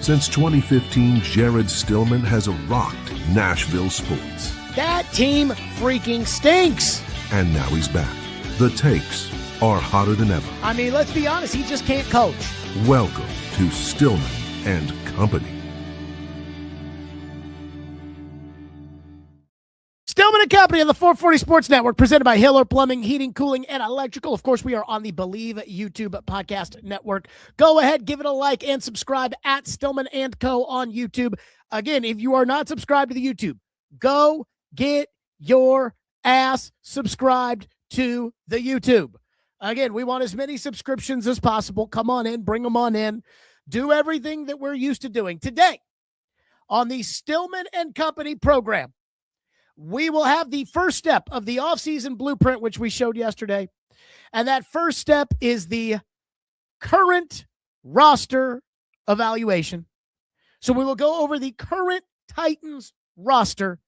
Since 2015, Jared Stillman has rocked Nashville sports. That team freaking stinks. And now he's back. The takes are hotter than ever. I mean, let's be honest, he just can't coach. Welcome to Stillman and Company. Stillman and Company on the 440 Sports Network, presented by Hiller Plumbing, Heating, Cooling, and Electrical. Of course, we are on the Believe YouTube podcast network. Go ahead, give it a like, and subscribe at Stillman and Co. on YouTube. Again, if you are not subscribed to the YouTube, go get your ass subscribed to the YouTube. Again, we want as many subscriptions as possible. Come on in, bring them on in. Do everything that we're used to doing. Today, on the Stillman and Company program, we will have the first step of the offseason blueprint, which we showed yesterday. And that first step is the current roster evaluation. So we will go over the current Titans roster.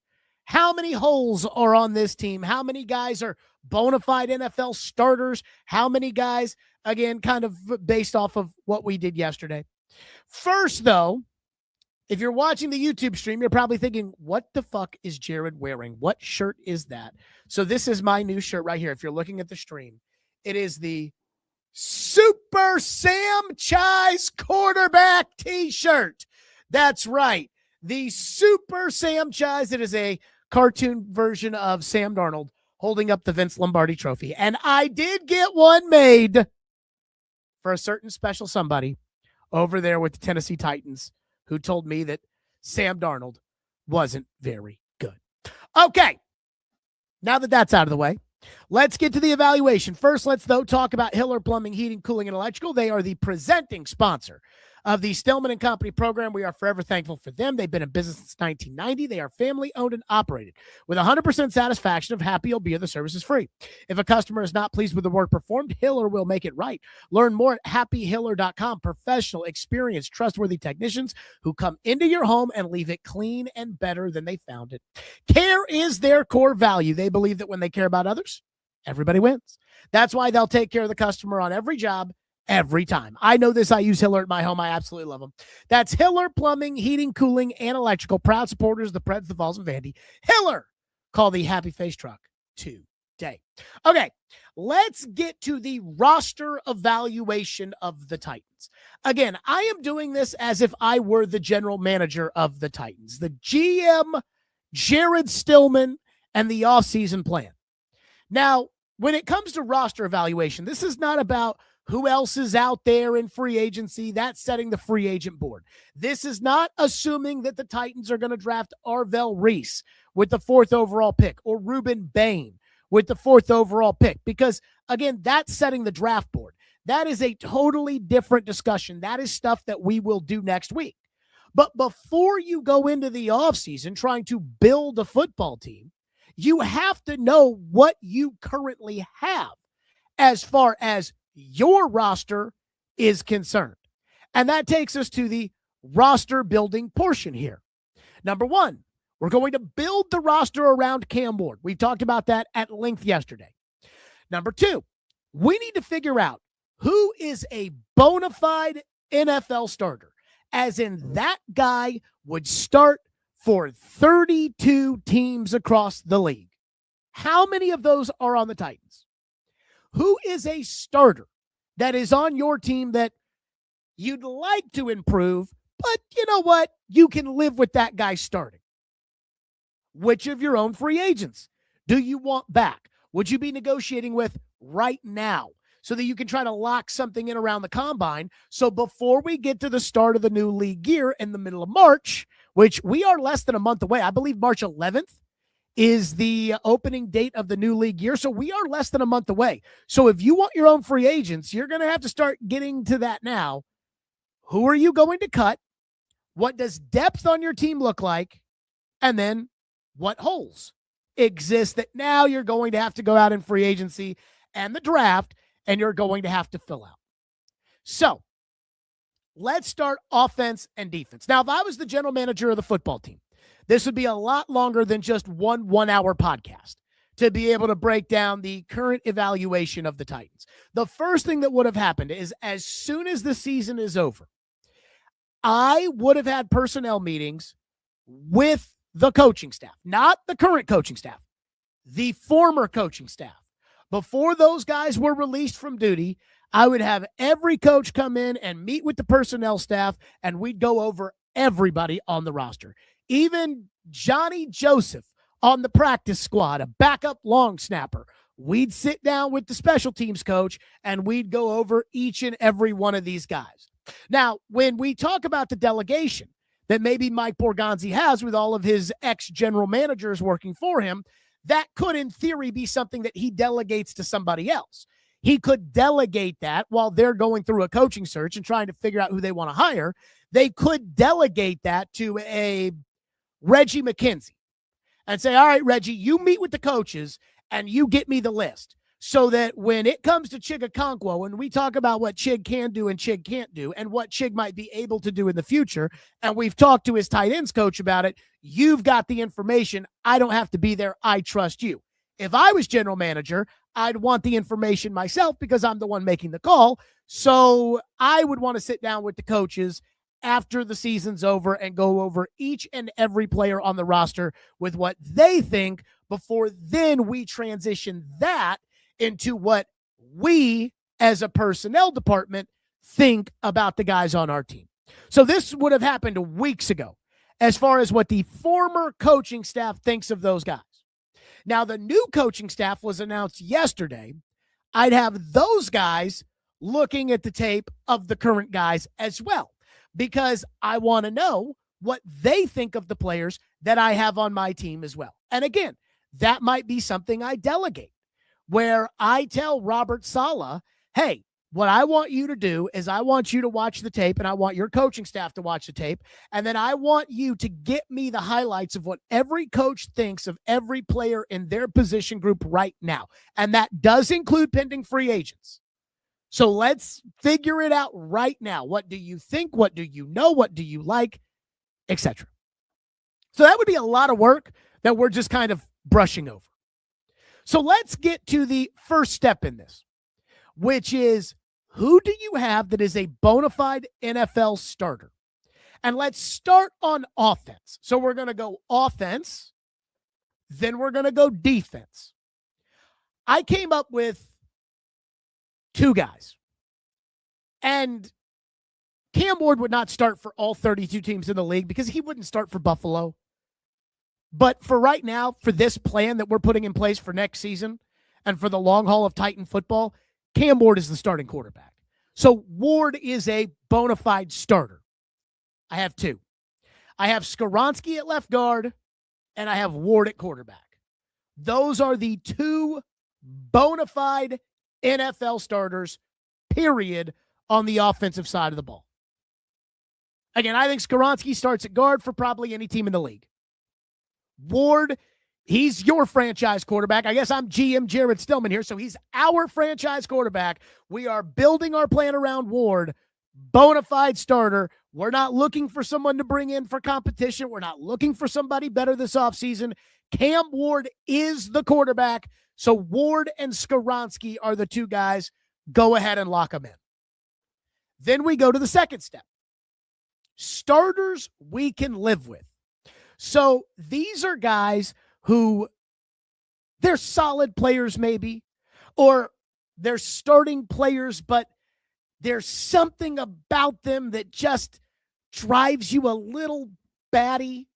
How many holes are on this team? How many guys are bona fide NFL starters? How many guys, again, kind of based off of what we did yesterday. First, though, if you're watching the YouTube stream, you're probably thinking, what the fuck is Jared wearing? What shirt is that? So this is my new shirt right here. If you're looking at the stream, it is the Super Sam Chise quarterback t-shirt. That's right. The Super Sam Chise. It is a cartoon version of Sam Darnold holding up the Vince Lombardi trophy. And I did get one made for a certain special somebody over there with the Tennessee Titans, who told me that Sam Darnold wasn't very good. Okay, now that that's out of the way, let's get to the evaluation. First, let's, though, talk about Hiller Plumbing, Heating, Cooling, and Electrical. They are the presenting sponsor of the Stillman and Company program. We are forever thankful for them. They've been in business since 1990. They are family-owned and operated with 100% satisfaction. If happy, you'll be, the service is free. If a customer is not pleased with the work performed, Hiller will make it right. Learn more at happyhiller.com. Professional, experienced, trustworthy technicians who come into your home and leave it clean and better than they found it. Care is their core value. They believe that when they care about others, everybody wins. That's why they'll take care of the customer on every job, every time. I know this. I use Hiller at my home. I absolutely love them. That's Hiller Plumbing, Heating, Cooling, and Electrical. Proud supporters of the Preds, the Vols, and Vandy. Hiller. Call the Happy Face Truck today. Okay, let's get to the roster evaluation of the Titans. Again, I am doing this as if I were the general manager of the Titans, the GM, Jared Stillman, and the offseason plan. Now, when it comes to roster evaluation, this is not about who else is out there in free agency. That's setting the free agent board. This is not assuming that the Titans are going to draft Arvell Reese with the 4th overall pick or Ruben Bain with the 4th overall pick, because, again, that's setting the draft board. That is a totally different discussion. That is stuff that we will do next week. But before you go into the offseason trying to build a football team, you have to know what you currently have as far as your roster is concerned. And that takes us to the roster building portion here. Number one, we're going to build the roster around Cam Ward. We talked about that at length yesterday. Number two, we need to figure out who is a bona fide NFL starter, as in that guy would start for 32 teams across the league. How many of those are on the Titans? Who is a starter that is on your team that you'd like to improve, but you know what? You can live with that guy starting. Which of your own free agents do you want back? Would you be negotiating with right now so that you can try to lock something in around the combine? So before we get to the start of the new league year in the middle of March, which we are less than a month away, I believe March 11th is the opening date of the new league year. So we are less than a month away. So if you want your own free agents, you're going to have to start getting to that now. Who are you going to cut? What does depth on your team look like? And then what holes exist that now you're going to have to go out in free agency and the draft, and you're going to have to fill out. So let's start offense and defense. Now, if I was the general manager of the football team, this would be a lot longer than just one hour podcast to be able to break down the current evaluation of the Titans. The first thing that would have happened is, as soon as the season is over, I would have had personnel meetings with the coaching staff, not the current coaching staff, the former coaching staff. Before those guys were released from duty, I would have every coach come in and meet with the personnel staff, and we'd go over everybody on the roster. Even Johnny Joseph on the practice squad, a backup long snapper. We'd sit down with the special teams coach, and we'd go over each and every one of these guys. Now, when we talk about the delegation that maybe Mike Borgonzi has with all of his ex-general managers working for him, that could, in theory, be something that he delegates to somebody else. He could delegate that while they're going through a coaching search and trying to figure out who they want to hire. They could delegate that to a Reggie McKenzie and say, all right, Reggie, you meet with the coaches and you get me the list, so that when it comes to Chig Okonkwo, and we talk about what Chig can do and Chig can't do and what Chig might be able to do in the future, and we've talked to his tight ends coach about it, you've got the information. I don't have to be there. I trust you. If I was general manager, I'd want the information myself because I'm the one making the call. So I would want to sit down with the coaches after the season's over and go over each and every player on the roster with what they think before then we transition that into what we as a personnel department think about the guys on our team. So this would have happened weeks ago as far as what the former coaching staff thinks of those guys. Now, the new coaching staff was announced yesterday. I'd have those guys looking at the tape of the current guys as well, because I want to know what they think of the players that I have on my team as well. And again, that might be something I delegate, where I tell Robert Saleh, hey, what I want you to do is I want you to watch the tape, and I want your coaching staff to watch the tape, and then I want you to get me the highlights of what every coach thinks of every player in their position group right now. And that does include pending free agents. So let's figure it out right now. What do you think? What do you know? What do you like? Etc. So that would be a lot of work that we're just kind of brushing over. So let's get to the first step in this, which is, who do you have that is a bona fide NFL starter? And let's start on offense. So we're going to go offense, then we're going to go defense. I came up with two guys. And Cam Ward would not start for all 32 teams in the league because he wouldn't start for Buffalo. But for right now, for this plan that we're putting in place for next season and for the long haul of Titan football, Cam Ward is the starting quarterback. So Ward is a bona fide starter. I have two. I have Skoronski at left guard, and I have Ward at quarterback. Those are the two bona fide NFL starters, period, on the offensive side of the ball. Again, I think Skoronski starts at guard for probably any team in the league. Ward, he's your franchise quarterback. I guess I'm GM Jared Stillman here, so he's our franchise quarterback. We are building our plan around Ward, bona fide starter. We're not looking for someone to bring in for competition. We're not looking for somebody better this offseason. Cam Ward is the quarterback, so Ward and Skoronski are the two guys. Go ahead and lock them in. Then we go to the second step. Starters we can live with. So these are guys who they're solid players maybe, or they're starting players, but there's something about them that just drives you a little batty.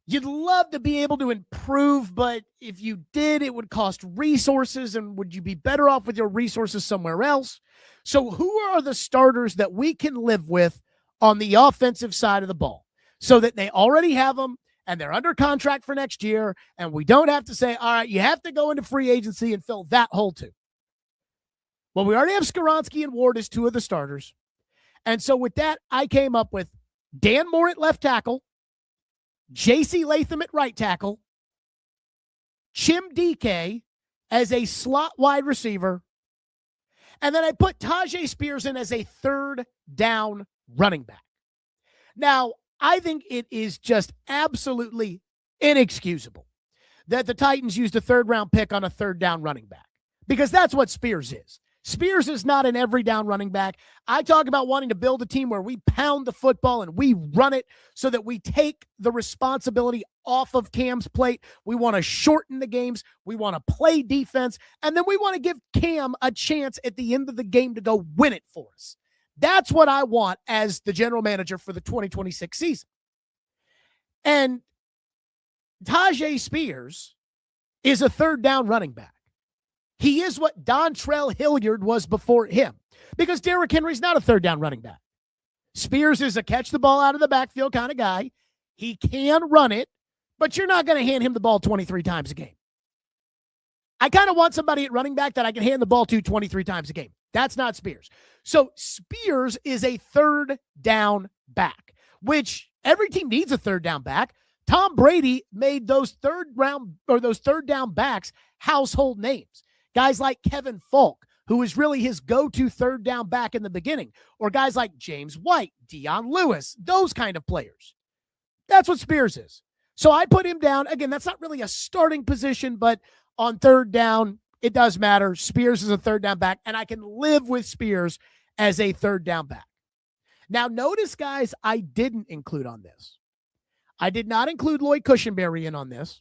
You'd love to be able to improve, but if you did, it would cost resources, and would you be better off with your resources somewhere else? So who are the starters that we can live with on the offensive side of the ball so that they already have them and they're under contract for next year, and we don't have to say, all right, you have to go into free agency and fill that hole too? Well, we already have Skoronski and Ward as two of the starters. And so with that, I came up with Dan Moore at left tackle, J.C. Latham at right tackle, Chim DK as a slot wide receiver, and then I put Tajay Spears in as a third down running back. Now, I think it is just absolutely inexcusable that the Titans used a third-round pick on a third down running back, because that's what Spears is. Spears is not an every down running back. I talk about wanting to build a team where we pound the football and we run it so that we take the responsibility off of Cam's plate. We want to shorten the games. We want to play defense. And then we want to give Cam a chance at the end of the game to go win it for us. That's what I want as the general manager for the 2026 season. And Tyjae Spears is a third down running back. He is what Dontrell Hilliard was before him, because Derrick Henry's not a third down running back. Spears is a catch the ball out of the backfield kind of guy. He can run it, but you're not going to hand him the ball 23 times a game. I kind of want somebody at running back that I can hand the ball to 23 times a game. That's not Spears. So Spears is a third down back, which every team needs a third down back. Tom Brady made those third down backs household names. Guys like Kevin Falk, who was really his go-to third down back in the beginning, or guys like James White, Dion Lewis, those kind of players. That's what Spears is. So I put him down. Again, that's not really a starting position, but on third down, it does matter. Spears is a third down back, and I can live with Spears as a third down back. Now, notice, guys, I didn't include on this. I did not include Lloyd Cushenberry in on this.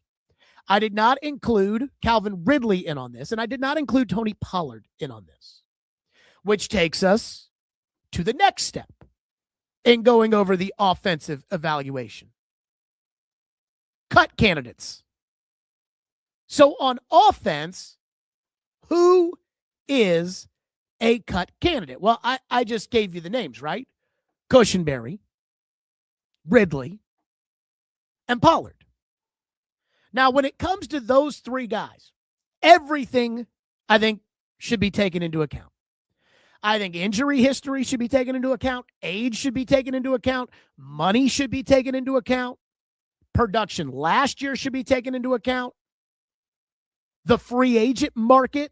I did not include Calvin Ridley in on this, and I did not include Tony Pollard in on this, which takes us to the next step in going over the offensive evaluation. Cut candidates. So on offense, who is a cut candidate? Well, I just gave you the names, right? Cushenberry, Ridley, and Pollard. Now, when it comes to those three guys, everything, I think, should be taken into account. I think injury history should be taken into account. Age should be taken into account. Money should be taken into account. Production last year should be taken into account. The free agent market.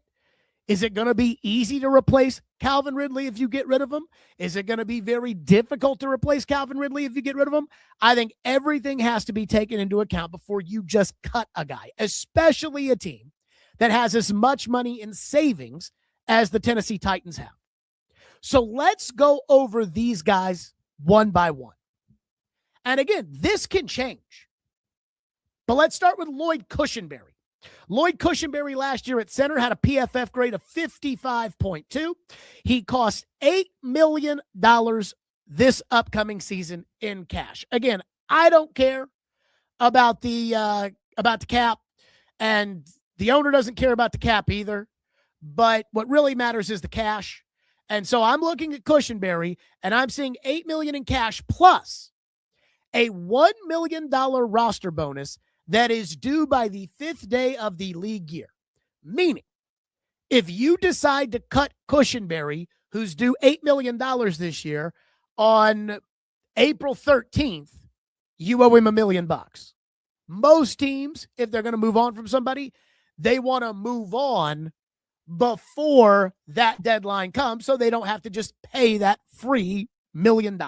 Is it going to be easy to replace Calvin Ridley if you get rid of him? Is it going to be very difficult to replace Calvin Ridley if you get rid of him? I think everything has to be taken into account before you just cut a guy, especially a team that has as much money in savings as the Tennessee Titans have. So let's go over these guys one by one. And again, this can change. But let's start with Lloyd Cushenberry. Lloyd Cushenberry last year at center had a PFF grade of 55.2. He cost $8 million this upcoming season in cash. Again, I don't care about the cap, and the owner doesn't care about the cap either. But what really matters is the cash. And so I'm looking at Cushenberry, and I'm seeing $8 million in cash plus a $1 million roster bonus that is due by the 5th day of the league year. Meaning, if you decide to cut Cushenberry, who's due $8 million this year, on April 13th, you owe him $1 million. Most teams, if they're going to move on from somebody, they want to move on before that deadline comes so they don't have to just pay that free $1 million.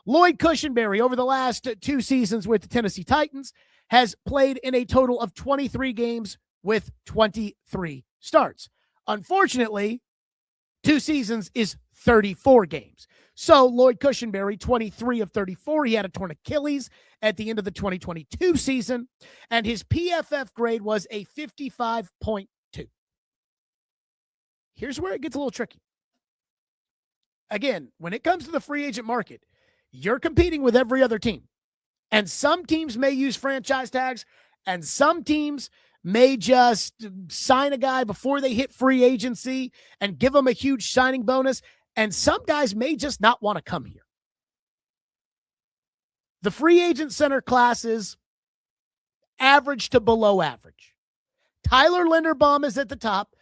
Lloyd Cushenberry, over the last 2 seasons with the Tennessee Titans, has played in a total of 23 games with 23 starts. Unfortunately, 2 seasons is 34 games. So Lloyd Cushenberry, 23 of 34, he had a torn Achilles at the end of the 2022 season, and his PFF grade was a 55.2. Here's where it gets a little tricky. Again, when it comes to the free agent market, you're competing with every other team. And some teams may use franchise tags, and some teams may just sign a guy before they hit free agency and give them a huge signing bonus. And some guys may just not want to come here. The free agent center classes average to below average. Tyler Linderbaum is at the top.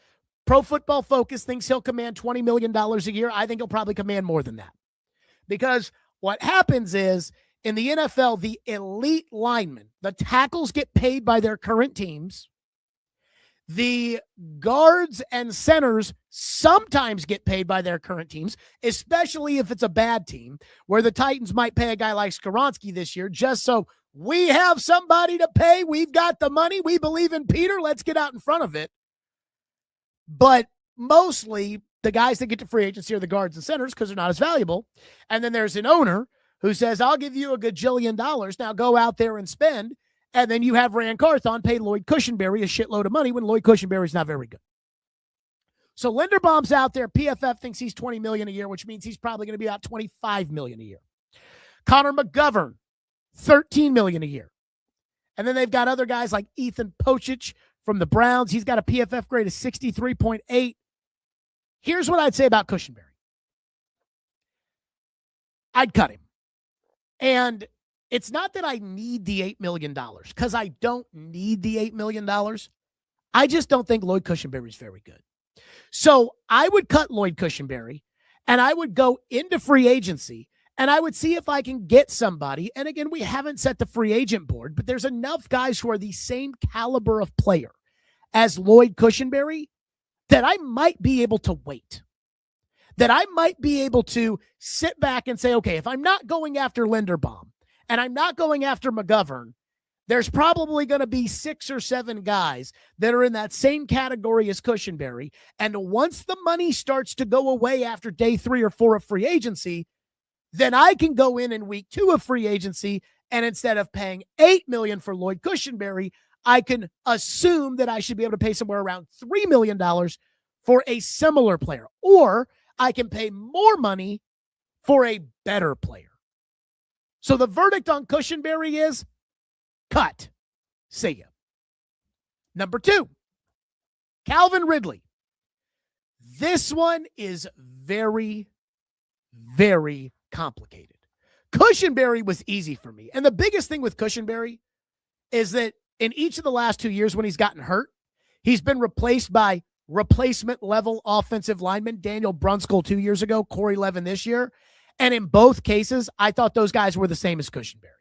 Pro Football Focus thinks he'll command $20 million a year. I think he'll probably command more than that. Because what happens is, in the NFL, the elite linemen, the tackles, get paid by their current teams. The guards and centers sometimes get paid by their current teams, especially if it's a bad team, where the Titans might pay a guy like Skoronski this year just so we have somebody to pay. We've got the money. We believe in Peter. Let's get out in front of it. But mostly the guys that get to free agency are the guards and centers because they're not as valuable. And then there's an owner who says, I'll give you a gajillion dollars. Now go out there and spend. And then you have Rand Carthon pay Lloyd Cushenberry a shitload of money when Lloyd Cushenberry's not very good. So Linderbaum's out there. PFF thinks he's $20 million a year, which means he's probably going to be about $25 million a year. Connor McGovern, $13 million a year. And then they've got other guys like Ethan Pochich from the Browns. He's got a PFF grade of 63.8. Here's what I'd say about Cushenberry. I'd cut him. And it's not that I need the $8 million, because I don't need the $8 million. I just don't think Lloyd Cushenberry is very good. So I would cut Lloyd Cushenberry, and I would go into free agency, and I would see if I can get somebody. And again, we haven't set the free agent board, but there's enough guys who are the same caliber of player as Lloyd Cushenberry that I might be able to wait. That I might be able to sit back and say, okay, if I'm not going after Linderbaum and I'm not going after McGovern, there's probably going to be 6 or 7 guys that are in that same category as Cushenberry. And once the money starts to go away after day 3 or 4 of free agency, then I can go in week 2 of free agency, and instead of paying $8 million for Lloyd Cushenberry, I can assume that I should be able to pay somewhere around $3 million for a similar player. Or I can pay more money for a better player. So the verdict on Cushenberry is cut. See ya. Number 2, Calvin Ridley. This one is very, very complicated. Cushenberry was easy for me. And the biggest thing with Cushenberry is that in each of the last 2 years when he's gotten hurt, he's been replaced by replacement level offensive lineman Daniel Brunskill 2 years ago, Corey Levin this year. And in both cases, I thought those guys were the same as Cushenberry.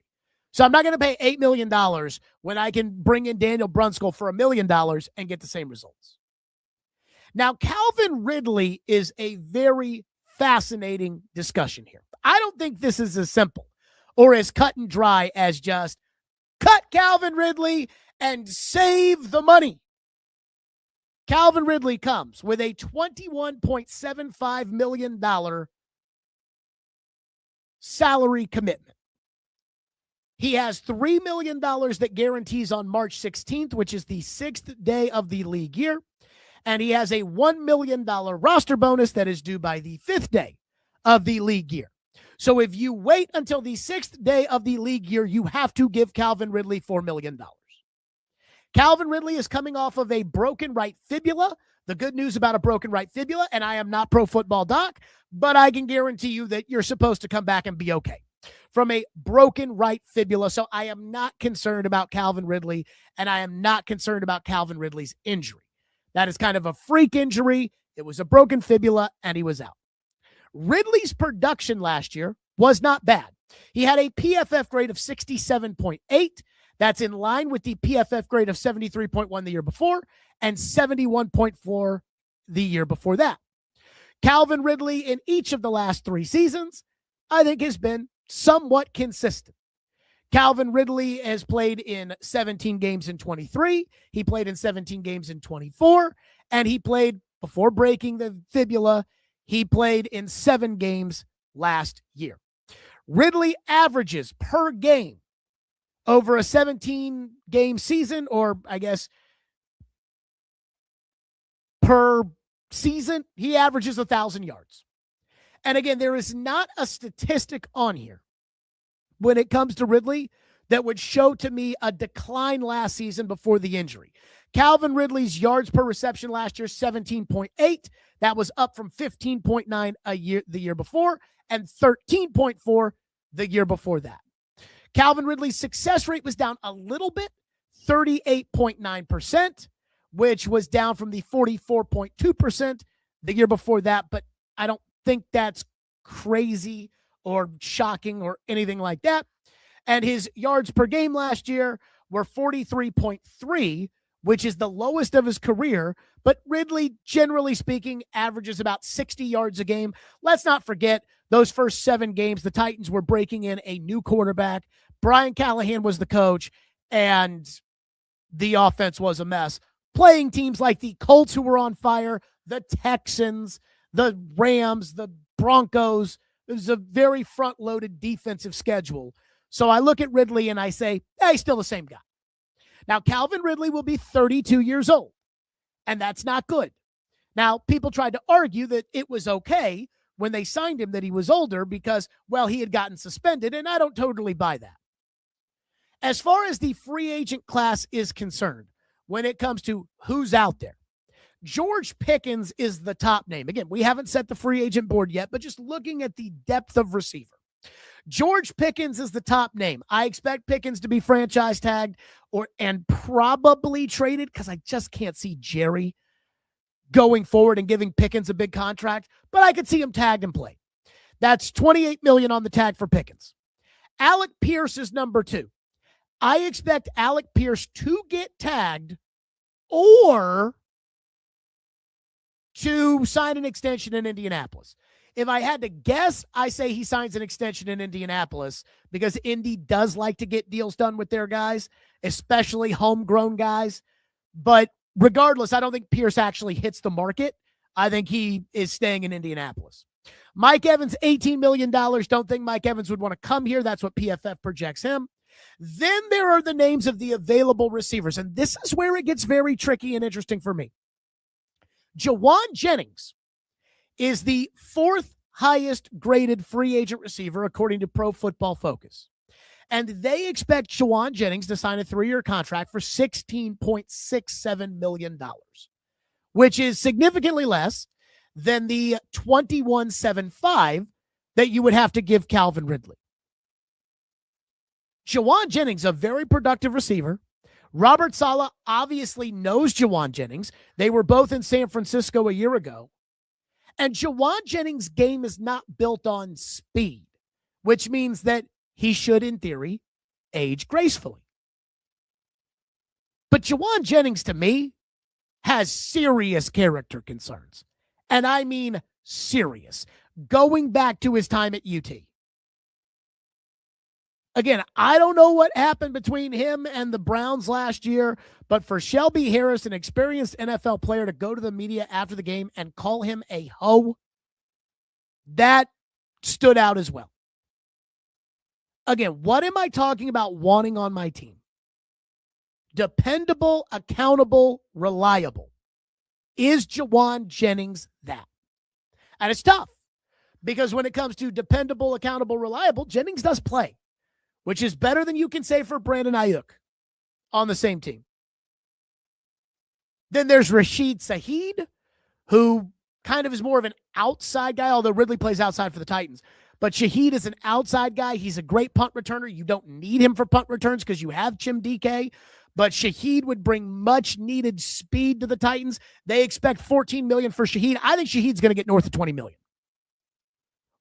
So I'm not going to pay $8 million when I can bring in Daniel Brunskill for $1 million and get the same results. Now, Calvin Ridley is a very fascinating discussion here. I don't think this is as simple or as cut and dry as just cut Calvin Ridley and save the money. Calvin Ridley comes with a $21.75 million salary commitment. He has $3 million that guarantees on March 16th, which is the 6th day of the league year. And he has a $1 million roster bonus that is due by the 5th day of the league year. So if you wait until the 6th day of the league year, you have to give Calvin Ridley $4 million. Calvin Ridley is coming off of a broken right fibula. The good news about a broken right fibula, and I am not Pro Football Doc, but I can guarantee you that you're supposed to come back and be okay from a broken right fibula. So I am not concerned about Calvin Ridley, and I am not concerned about Calvin Ridley's injury. That is kind of a freak injury. It was a broken fibula, and he was out. Ridley's production last year was not bad. He had a PFF grade of 67.8. That's in line with the PFF grade of 73.1 the year before and 71.4 the year before that. Calvin Ridley in each of the last 3 seasons, I think, has been somewhat consistent. Calvin Ridley has played in 17 games in 23. He played in 17 games in 24. And he played, before breaking the fibula, he played in 7 games last year. Ridley averages per game over a 17-game season, or I guess per season, he averages 1,000 yards. And again, there is not a statistic on here when it comes to Ridley that would show to me a decline last season before the injury. Calvin Ridley's yards per reception last year, 17.8. That was up from 15.9 the year before and 13.4 the year before that. Calvin Ridley's success rate was down a little bit, 38.9%, which was down from the 44.2% the year before that. But I don't think that's crazy or shocking or anything like that. And his yards per game last year were 43.3, which is the lowest of his career. But Ridley, generally speaking, averages about 60 yards a game. Let's not forget those first 7 games, the Titans were breaking in a new quarterback. Brian Callahan was the coach, and the offense was a mess. Playing teams like the Colts, who were on fire, the Texans, the Rams, the Broncos. There's a very front-loaded defensive schedule. So I look at Ridley and I say, hey, he's still the same guy. Now, Calvin Ridley will be 32 years old, and that's not good. Now, people tried to argue that it was okay when they signed him that he was older because, well, he had gotten suspended, and I don't totally buy that. As far as the free agent class is concerned, when it comes to who's out there, George Pickens is the top name. Again, we haven't set the free agent board yet, but just looking at the depth of receiver, George Pickens is the top name. I expect Pickens to be franchise tagged and probably traded because I just can't see Jerry going forward and giving Pickens a big contract, but I could see him tagged and played. That's $28 million on the tag for Pickens. Alec Pierce is number 2. I expect Alec Pierce to get tagged or to sign an extension in Indianapolis. If I had to guess, I say he signs an extension in Indianapolis because Indy does like to get deals done with their guys, especially homegrown guys. But regardless, I don't think Pierce actually hits the market. I think he is staying in Indianapolis. Mike Evans, $18 million. Don't think Mike Evans would want to come here. That's what PFF projects him. Then there are the names of the available receivers, and this is where it gets very tricky and interesting for me. Jawan Jennings is the 4th highest graded free agent receiver according to Pro Football Focus. And they expect Jawan Jennings to sign a 3-year contract for $16.67 million, which is significantly less than the $21.75 that you would have to give Calvin Ridley. Jawan Jennings, a very productive receiver. Robert Saleh obviously knows Jawan Jennings. They were both in San Francisco a year ago. And Jawan Jennings' game is not built on speed, which means that he should, in theory, age gracefully. But Jawan Jennings, to me, has serious character concerns. And I mean serious. Going back to his time at UT. Again, I don't know what happened between him and the Browns last year, but for Shelby Harris, an experienced NFL player, to go to the media after the game and call him a hoe, that stood out as well. Again, what am I talking about wanting on my team? Dependable, accountable, reliable. Is Jawan Jennings that? And it's tough because when it comes to dependable, accountable, reliable, Jennings does play, which is better than you can say for Brandon Ayuk on the same team. Then there's Rashid Shaheed, who kind of is more of an outside guy, although Ridley plays outside for the Titans. But Shaheed is an outside guy. He's a great punt returner. You don't need him for punt returns because you have Chim DK. But Shaheed would bring much-needed speed to the Titans. They expect $14 million for Shaheed. I think Shaheed's going to get north of $20 million.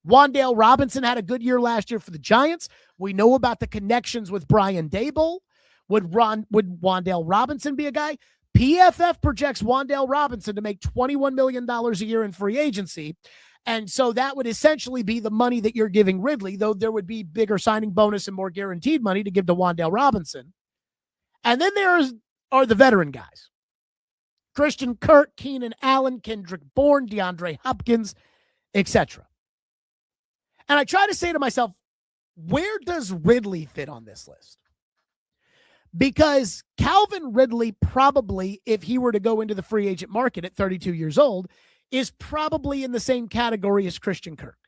Wan'Dale Robinson had a good year last year for the Giants. We know about the connections with Brian Daboll. Would Wan'Dale Robinson be a guy? PFF projects Wan'Dale Robinson to make $21 million a year in free agency. And so that would essentially be the money that you're giving Ridley, though there would be bigger signing bonus and more guaranteed money to give to Wan'Dale Robinson. And then there are the veteran guys. Christian Kirk, Keenan Allen, Kendrick Bourne, DeAndre Hopkins, etc. And I try to say to myself, where does Ridley fit on this list? Because Calvin Ridley probably, if he were to go into the free agent market at 32 years old, is probably in the same category as Christian Kirk.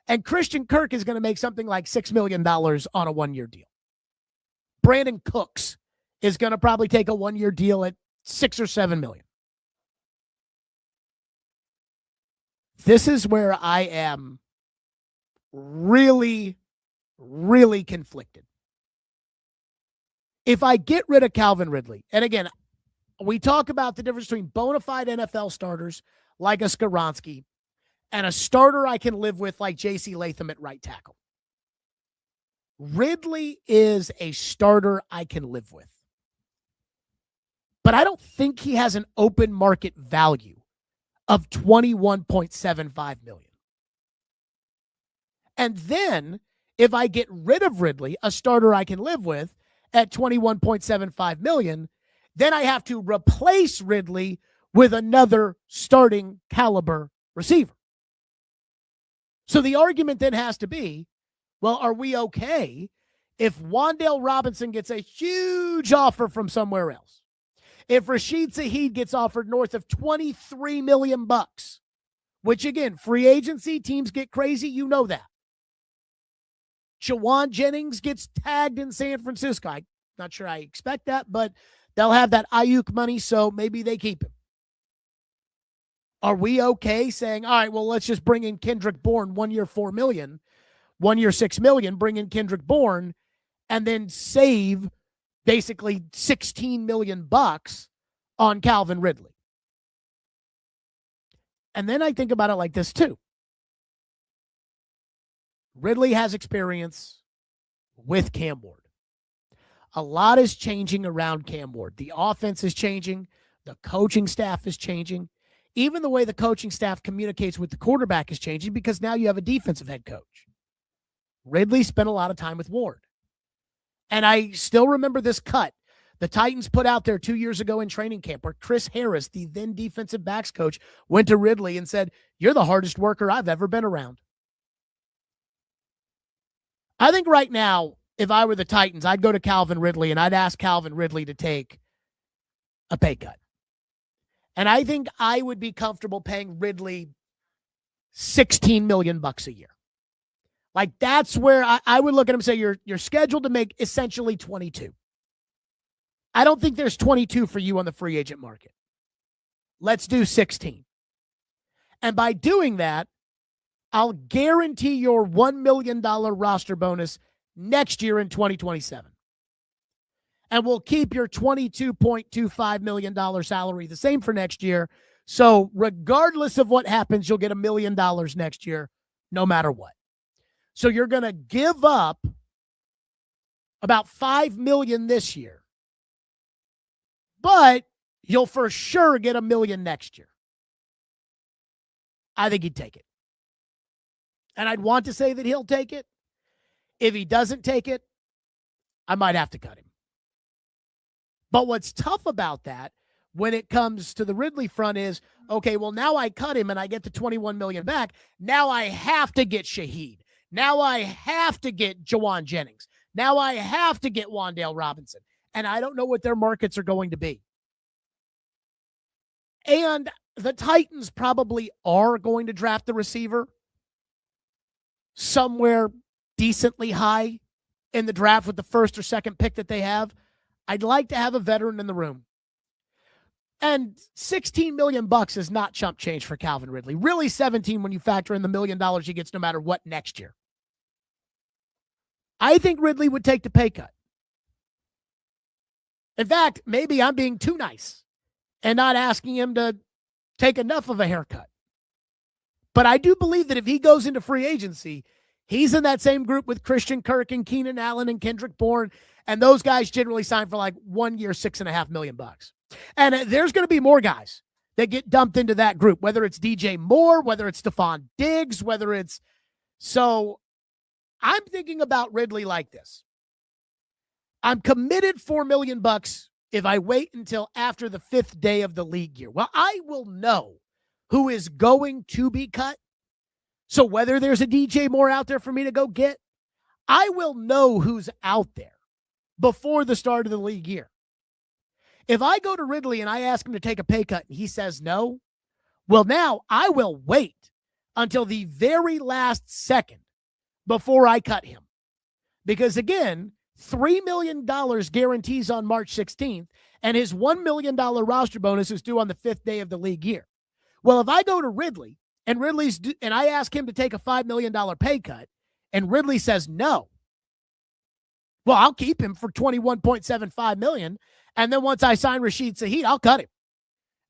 And Christian Kirk is going to make something like $6 million on a 1-year deal. Brandon Cooks is going to probably take a 1-year deal at $6 or $7 million. This is where I am really, really conflicted. If I get rid of Calvin Ridley, and again, we talk about the difference between bona fide NFL starters like a Skoronski and a starter I can live with like J.C. Latham at right tackle. Ridley is a starter I can live with. But I don't think he has an open market value of $21.75 million. And then if I get rid of Ridley, a starter I can live with, at $21.75 million, then I have to replace Ridley with another starting caliber receiver. So the argument then has to be, well, are we okay if Wan'Dale Robinson gets a huge offer from somewhere else? If Rashid Shaheed gets offered north of $23 million, which again, free agency, teams get crazy, you know that. Jawan Jennings gets tagged in San Francisco. I'm not sure I expect that, but they'll have that Ayuk money, so maybe they keep him. Are we okay saying, all right, well, let's just bring in Kendrick Bourne 1 year, $4 million, 1 year, $6 million, bring in Kendrick Bourne, and then save basically $16 million on Calvin Ridley? And then I think about it like this too. Ridley has experience with Cam Ward. A lot is changing around Cam Ward. The offense is changing. The coaching staff is changing. Even the way the coaching staff communicates with the quarterback is changing because now you have a defensive head coach. Ridley spent a lot of time with Ward. And I still remember this cut the Titans put out there 2 years ago in training camp where Chris Harris, the then defensive backs coach, went to Ridley and said, "You're the hardest worker I've ever been around." I think right now, if I were the Titans, I'd go to Calvin Ridley and I'd ask Calvin Ridley to take a pay cut. And I think I would be comfortable paying Ridley $16 million a year. Like, that's where I would look at him and say, you're scheduled to make essentially 22. I don't think there's 22 for you on the free agent market. Let's do 16. And by doing that, I'll guarantee your $1 million roster bonus next year in 2027. And we'll keep your $22.25 million salary the same for next year. So regardless of what happens, you'll get $1 million next year, no matter what. So you're going to give up about $5 million this year, but you'll for sure get $1 million next year. I think he'd take it. And I'd want to say that he'll take it. If he doesn't take it, I might have to cut him. But what's tough about that when it comes to the Ridley front is, okay, well, now I cut him and I get the $21 million back. Now I have to get Shaheed. Now I have to get Jawan Jennings. Now I have to get Wan'Dale Robinson. And I don't know what their markets are going to be. And the Titans probably are going to draft the receiver somewhere decently high in the draft with the first or second pick that they have. I'd like to have a veteran in the room. And $16 million is not chump change for Calvin Ridley. Really 17 when you factor in the $1 million he gets no matter what next year. I think Ridley would take the pay cut. In fact, maybe I'm being too nice and not asking him to take enough of a haircut. But I do believe that if he goes into free agency, he's in that same group with Christian Kirk and Keenan Allen and Kendrick Bourne, and those guys generally sign for like 1 year, $6.5 million. And there's going to be more guys that get dumped into that group, whether it's DJ Moore, whether it's Stephon Diggs, whether it's... So I'm thinking about Ridley like this. I'm committed $4 million if I wait until after the 5th day of the league year. Well, I will know who is going to be cut. So whether there's a DJ Moore out there for me to go get, I will know who's out there before the start of the league year. If I go to Ridley and I ask him to take a pay cut and he says no, well, now I will wait until the very last second before I cut him. Because again, $3 million guarantees on March 16th, and his $1 million roster bonus is due on the 5th day of the league year. Well, if I go to Ridley and I ask him to take a $5 million pay cut and Ridley says no, well, I'll keep him for $21.75 million. And then once I sign Rashid Shaheed, I'll cut him.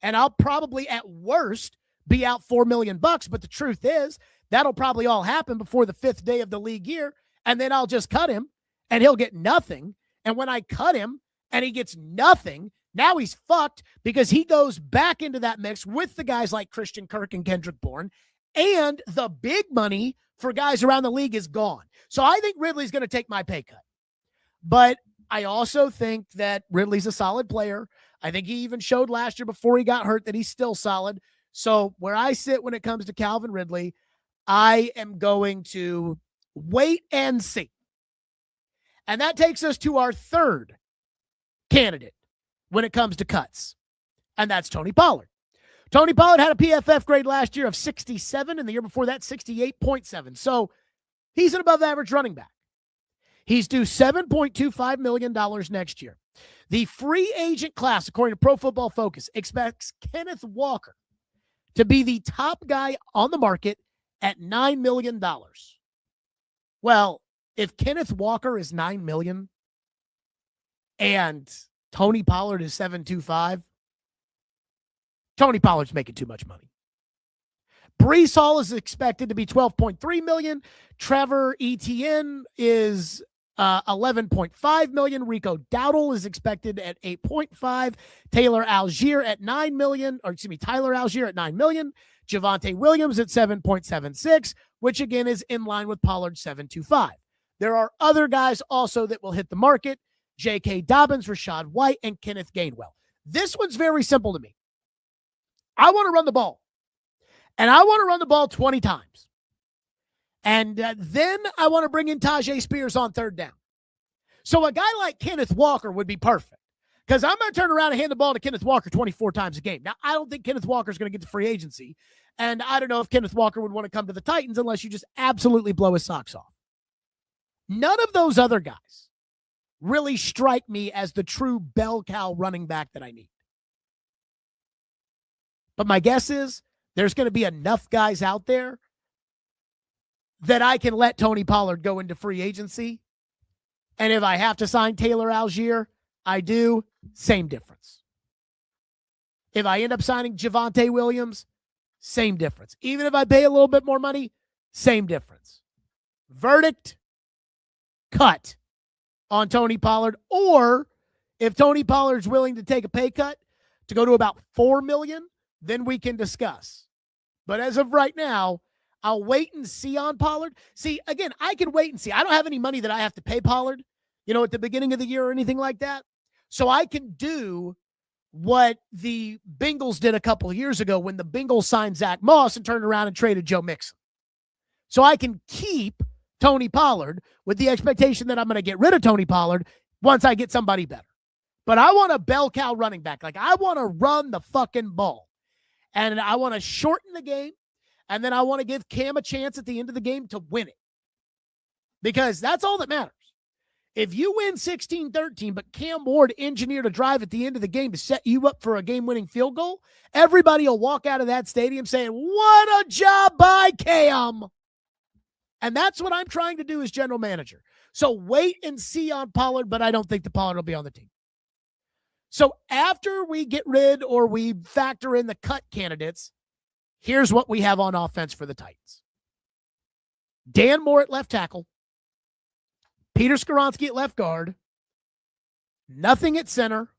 And I'll probably at worst be out $4 million. But the truth is that'll probably all happen before the 5th day of the league year. And then I'll just cut him and he'll get nothing. And when I cut him and he gets nothing, now he's fucked because he goes back into that mix with the guys like Christian Kirk and Kendrick Bourne, and the big money for guys around the league is gone. So I think Ridley's going to take my pay cut. But I also think that Ridley's a solid player. I think he even showed last year before he got hurt that he's still solid. So where I sit when it comes to Calvin Ridley, I am going to wait and see. And that takes us to our third candidate when it comes to cuts, and that's Tony Pollard. Tony Pollard had a PFF grade last year of 67, and the year before that, 68.7. So he's an above-average running back. He's due $7.25 million next year. The free agent class, according to Pro Football Focus, expects Kenneth Walker to be the top guy on the market at $9 million. Well, if Kenneth Walker is $9 million and Tony Pollard is $7.25, Tony Pollard's making too much money. Breece Hall is expected to be $12.3 million. Trevor Etienne is $11.5 million. Rico Dowdle is expected at $8.5. Tyler Algier at $9 million. Javonte Williams at $7.76, which again is in line with Pollard's $7.25. There are other guys also that will hit the market: J.K. Dobbins, Rashad White, and Kenneth Gainwell. This one's very simple to me. I want to run the ball, and I want to run the ball 20 times. And then I want to bring in Tajay Spears on third down. So a guy like Kenneth Walker would be perfect, because I'm going to turn around and hand the ball to Kenneth Walker 24 times a game. Now, I don't think Kenneth Walker is going to get to free agency, and I don't know if Kenneth Walker would want to come to the Titans unless you just absolutely blow his socks off. None of those other guys really strike me as the true bell cow running back that I need. But my guess is there's going to be enough guys out there that I can let Tony Pollard go into free agency. And if I have to sign Taylor Algier, I do. Same difference. If I end up signing Javonte Williams, same difference. Even if I pay a little bit more money, same difference. Verdict, cut on Tony Pollard. Or if Tony Pollard's willing to take a pay cut to go to about $4 million, then we can discuss. But as of right now, I'll wait and see on Pollard. See, again, I can wait and see. I don't have any money that I have to pay Pollard, at the beginning of the year or anything like that. So I can do what the Bengals did a couple of years ago when the Bengals signed Zach Moss and turned around and traded Joe Mixon. So I can keep Tony Pollard with the expectation that I'm going to get rid of Tony Pollard once I get somebody better. But I want a bell cow running back. Like, I want to run the fucking ball. And I want to shorten the game. And then I want to give Cam a chance at the end of the game to win it. Because that's all that matters. If you win 16-13, but Cam Ward engineered a drive at the end of the game to set you up for a game-winning field goal, everybody will walk out of that stadium saying, what a job by Cam. And that's what I'm trying to do as general manager. So wait and see on Pollard, but I don't think the Pollard will be on the team. So after we get rid or we factor in the cut candidates, here's what we have on offense for the Titans. Dan Moore at left tackle. Peter Skoronski at left guard. Nothing at center.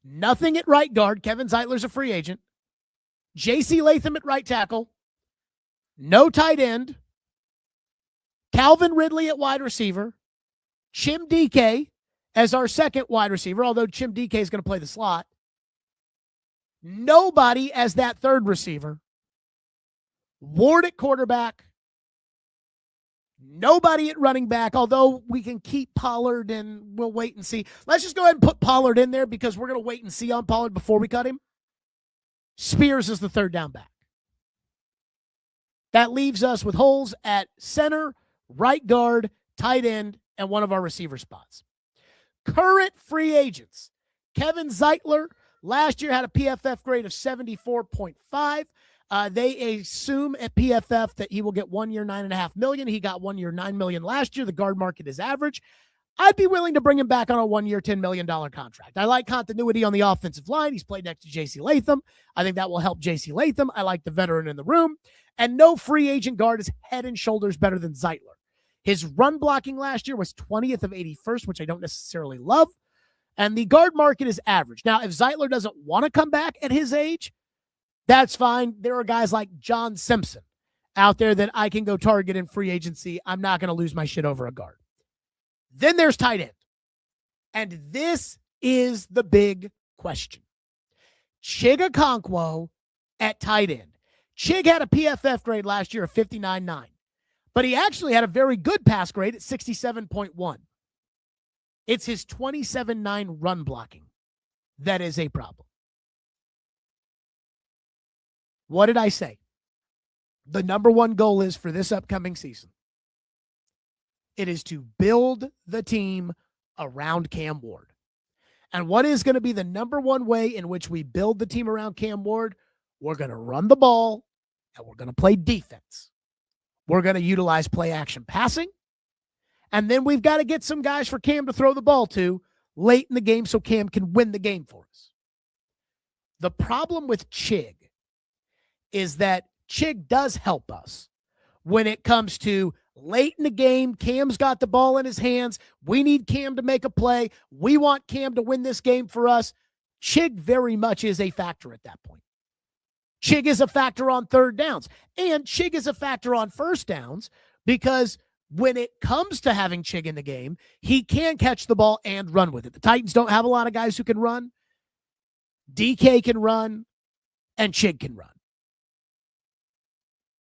Nothing at right guard. Kevin Zeitler's a free agent. J.C. Latham at right tackle. No tight end. Calvin Ridley at wide receiver. Chim DK as our second wide receiver, although Chim DK is going to play the slot. Nobody as that third receiver. Ward at quarterback. Nobody at running back, although we can keep Pollard and we'll wait and see. Let's just go ahead and put Pollard in there because we're going to wait and see on Pollard before we cut him. Spears is the third down back. That leaves us with holes at center, right guard, tight end, and one of our receiver spots. Current free agents. Kevin Zeitler last year had a PFF grade of 74.5. They assume at PFF that he will get 1 year, $9.5 million. He got 1 year, $9 million last year. The guard market is average. I'd be willing to bring him back on a 1 year, $10 million contract. I like continuity on the offensive line. He's played next to J.C. Latham. I think that will help J.C. Latham. I like the veteran in the room. And no free agent guard is head and shoulders better than Zeitler. His run blocking last year was 20th of 81st, which I don't necessarily love. And the guard market is average. Now, if Zeitler doesn't want to come back at his age, that's fine. There are guys like John Simpson out there that I can go target in free agency. I'm not going to lose my shit over a guard. Then there's tight end. And this is the big Question. Chig Okonkwo at tight end. Chig had a PFF grade last year of 59.9, but he actually had a very good pass grade at 67.1. It's his 27.9 run blocking that is a problem. What did I say? The number one goal is for this upcoming season. It is to build the team around Cam Ward. And what is going to be the number one way in which we build the team around Cam Ward? We're going to run the ball, and we're going to play defense. We're going to utilize play action passing. And then we've got to get some guys for Cam to throw the ball to late in the game so Cam can win the game for us. The problem with Chig is that Chig does help us when it comes to late in the game. Cam's got the ball in his hands. We need Cam to make a play. We want Cam to win this game for us. Chig very much is a factor at that point. Chig is a factor on third downs. And Chig is a factor on first downs because when it comes to having Chig in the game, he can catch the ball and run with it. The Titans don't have a lot of guys who can run. DK can run, and Chig can run.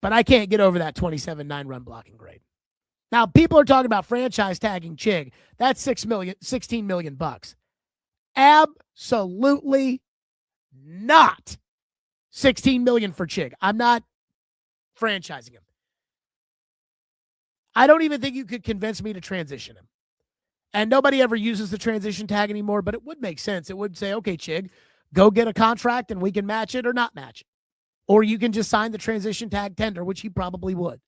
But I can't get over that 27.9 run blocking grade. Now, people are talking about franchise tagging Chig. That's $16 million bucks. Absolutely not $16 million for Chig. I'm not franchising him. I don't even think you could convince me to transition him. And nobody ever uses the transition tag anymore, but it would make sense. It would say, okay, Chig, go get a contract and we can match it or not match it. Or you can just sign the transition tag tender, which he probably would.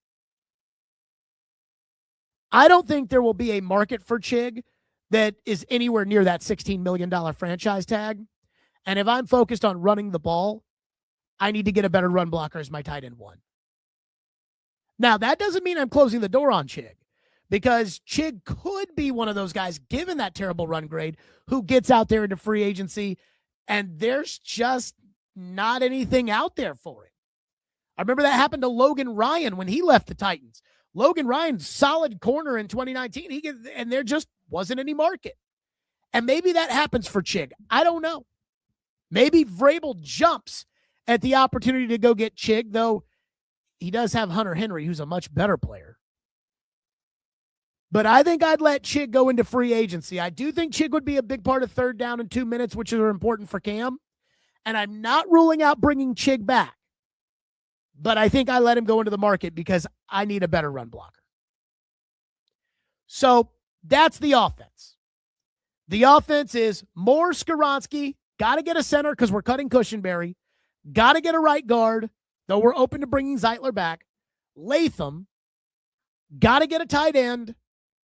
I don't think there will be a market for Chig that is anywhere near that $16 million franchise tag. And if I'm focused on running the ball, I need to get a better run blocker as my tight end one. Now, that doesn't mean I'm closing the door on Chig, because Chig could be one of those guys, given that terrible run grade, who gets out there into free agency, and there's just not anything out there for him. I remember that happened to Logan Ryan when he left the Titans. Logan Ryan, solid corner in 2019, and there just wasn't any market. And maybe that happens for Chig. I don't know. Maybe Vrabel jumps at the opportunity to go get Chig, though he does have Hunter Henry, who's a much better player. But I think I'd let Chig go into free agency. I do think Chig would be a big part of third down and 2 minutes, which are important for Cam. And I'm not ruling out bringing Chig back. But I think I let him go into the market because I need a better run blocker. So that's the offense. The offense is more Skoronski. Got to get a center because we're cutting Cushenberry. Got to get a right guard, though we're open to bringing Zeitler back. Latham. Got to get a tight end.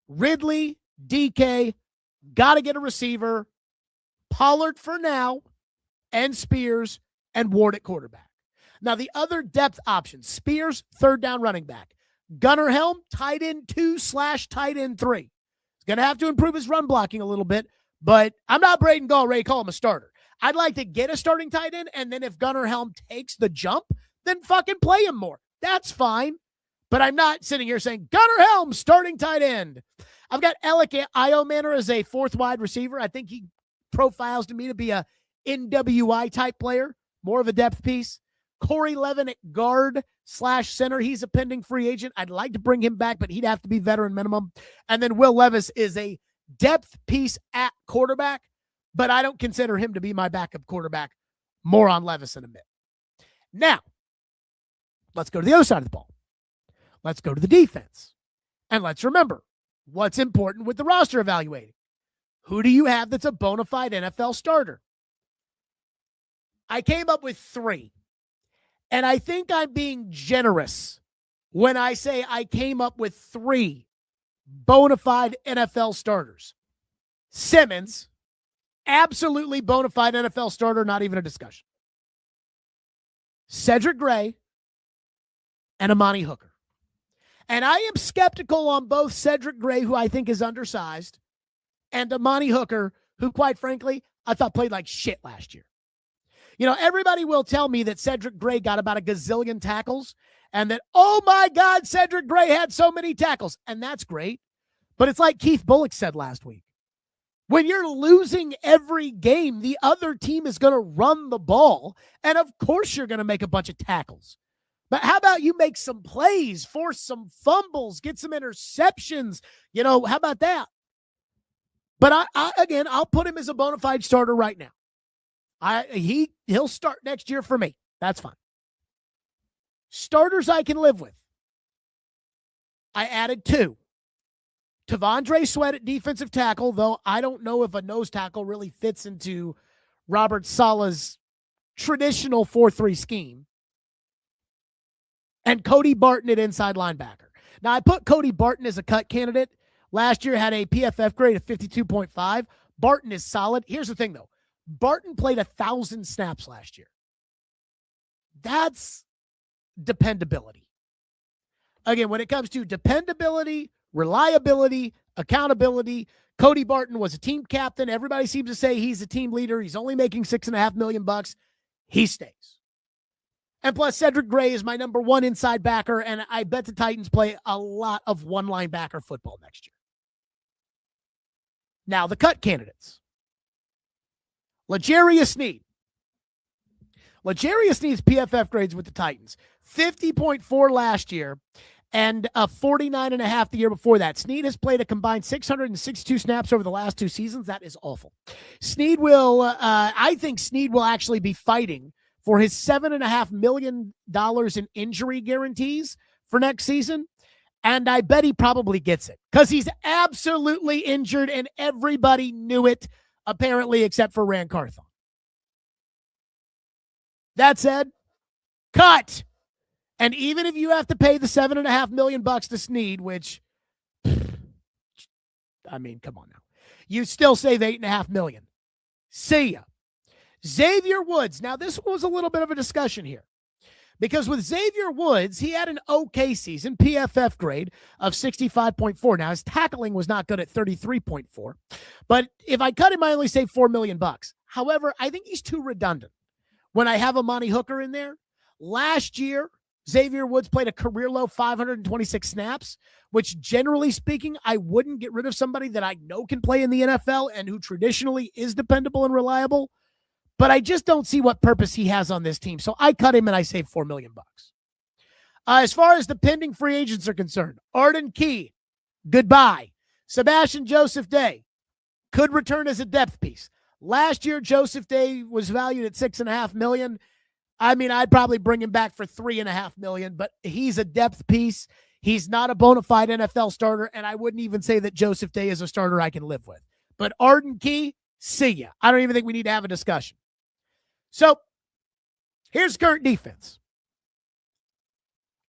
Ridley, DK. Got to get a receiver. Pollard for now. And Spears and Ward at quarterback. Now, the other depth options, Spears, third down running back. Gunnar Helm, tight end 2/tight end 3. He's going to have to improve his run blocking a little bit, but I'm not Braden Gall ready to call him a starter. I'd like to get a starting tight end, and then if Gunnar Helm takes the jump, then fucking play him more. That's fine. But I'm not sitting here saying, Gunnar Helm, starting tight end. I've got Alec Iomanor as a fourth wide receiver. I think he profiles to me to be a NWI type player, more of a depth piece. Corey Levin at guard/center. He's a pending free agent. I'd like to bring him back, but he'd have to be veteran minimum. And then Will Levis is a depth piece at quarterback, but I don't consider him to be my backup quarterback. More on Levis in a minute. Now, let's go to the other side of the ball. Let's go to the defense. And let's remember what's important with the roster evaluating. Who do you have that's a bona fide NFL starter? I came up with 3. And I think I'm being generous when I say I came up with 3 bona fide NFL starters. Simmons, absolutely bona fide NFL starter, not even a discussion. Cedric Gray and Amani Hooker. And I am skeptical on both Cedric Gray, who I think is undersized, and Amani Hooker, who, quite frankly, I thought played like shit last year. You know, everybody will tell me that Cedric Gray got about a gazillion tackles and that, oh my God, Cedric Gray had so many tackles. And that's great. But it's like Keith Bullock said last week. When you're losing every game, the other team is going to run the ball, and of course you're going to make a bunch of tackles. But how about you make some plays, force some fumbles, get some interceptions? How about that? But I'll put him as a bona fide starter right now. He'll start next year for me. That's fine. Starters I can live with. I added 2. Tavondre Sweat at defensive tackle, though I don't know if a nose tackle really fits into Robert Saleh's traditional 4-3 scheme. And Cody Barton at inside linebacker. Now, I put Cody Barton as a cut candidate. Last year had a PFF grade of 52.5. Barton is solid. Here's the thing, though. Barton played 1,000 snaps last year. That's dependability. Again, when it comes to dependability, reliability, accountability, Cody Barton was a team captain. Everybody seems to say he's a team leader. He's only making $6.5 million. He stays. And plus, Cedric Gray is my number 1 inside backer, and I bet the Titans play a lot of one linebacker football next year. Now, the cut candidates. L'Jarius Sneed. L'Jarius Sneed's PFF grades with the Titans. 50.4 last year and a 49.5 the year before that. Sneed has played a combined 662 snaps over the last 2 seasons. That is awful. I think Sneed will actually be fighting for his $7.5 million in injury guarantees for next season. And I bet he probably gets it because he's absolutely injured and everybody knew it, apparently, except for Rand Carthon. That said, cut. And even if you have to pay the $7.5 million to Sneed, which, I mean, come on now. You still save $8.5 million. See ya. Xavier Woods. Now, this was a little bit of a discussion here. Because with Xavier Woods, he had an okay season, PFF grade of 65.4. Now, his tackling was not good at 33.4. But if I cut him, I only save $4 million. However, I think he's too redundant. When I have Amani Hooker in there, last year, Xavier Woods played a career-low 526 snaps, which generally speaking, I wouldn't get rid of somebody that I know can play in the NFL and who traditionally is dependable and reliable. But I just don't see what purpose he has on this team. So I cut him and I save $4 million. As far as the pending free agents are concerned, Arden Key, goodbye. Sebastian Joseph Day could return as a depth piece. Last year, Joseph Day was valued at $6.5 million. I mean, I'd probably bring him back for $3.5 million, but he's a depth piece. He's not a bona fide NFL starter, and I wouldn't even say that Joseph Day is a starter I can live with. But Arden Key, see ya. I don't even think we need to have a discussion. So, here's current defense.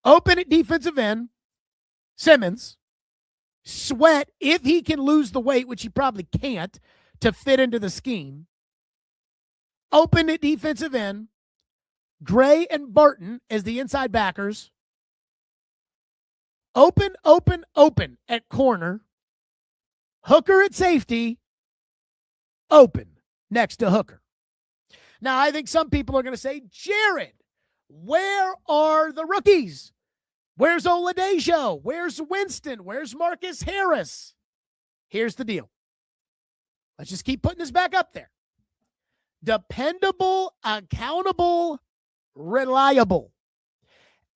Open at defensive end, Simmons. Sweat, if he can lose the weight, which he probably can't, to fit into the scheme. Open at defensive end, Gray and Barton as the inside backers. Open at corner. Hooker at safety. Open next to Hooker. Now, I think some people are going to say, Jared, where are the rookies? Where's Oladejo? Where's Winston? Where's Marcus Harris? Here's the deal. Let's just keep putting this back up there. Dependable, accountable, reliable.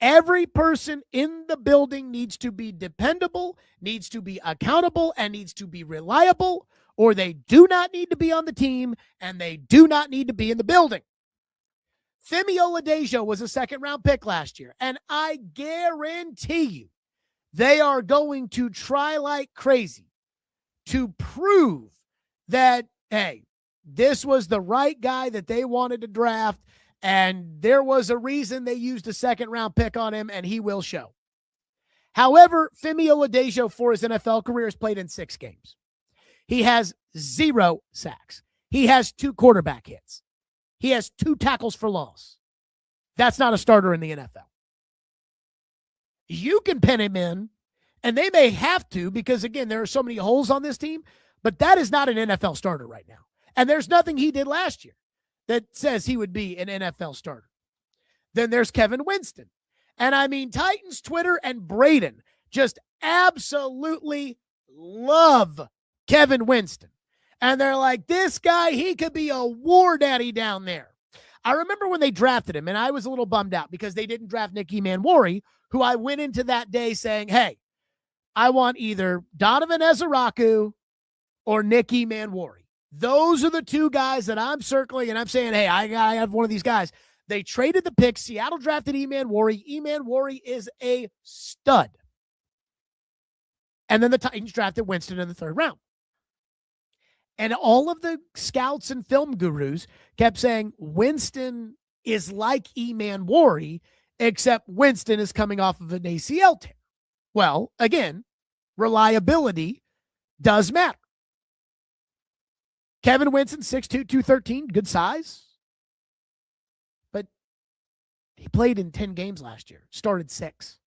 Every person in the building needs to be dependable, needs to be accountable, and needs to be reliable, or they do not need to be on the team, and they do not need to be in the building. Femi Oladejo was a second-round pick last year, and I guarantee you they are going to try like crazy to prove that, hey, this was the right guy that they wanted to draft, and there was a reason they used a second-round pick on him, and he will show. However, Femi Oladejo, for his NFL career, has played in 6 games. He has 0 sacks. He has 2 quarterback hits. He has 2 tackles for loss. That's not a starter in the NFL. You can pen him in, and they may have to because, again, there are so many holes on this team, but that is not an NFL starter right now. And there's nothing he did last year that says he would be an NFL starter. Then there's Kevin Winston. And I mean, Titans Twitter and Braden just absolutely love Kevin Winston. And they're like, this guy, he could be a war daddy down there. I remember when they drafted him, and I was a little bummed out because they didn't draft Nicky Manwari, who I went into that day saying, hey, I want either Donovan Ezeraku or Nicky Manwari. Those are the two guys that I'm circling, and I'm saying, hey, I have one of these guys. They traded the pick. Seattle drafted Manwari. Manwari is a stud. And then the Titans drafted Winston in the 3rd round. And all of the scouts and film gurus kept saying Winston is like Manwari, except Winston is coming off of an ACL tear. Well, again, reliability does matter. Kevin Winston, 6'2", 213, good size. But he played in 10 games last year, started 6.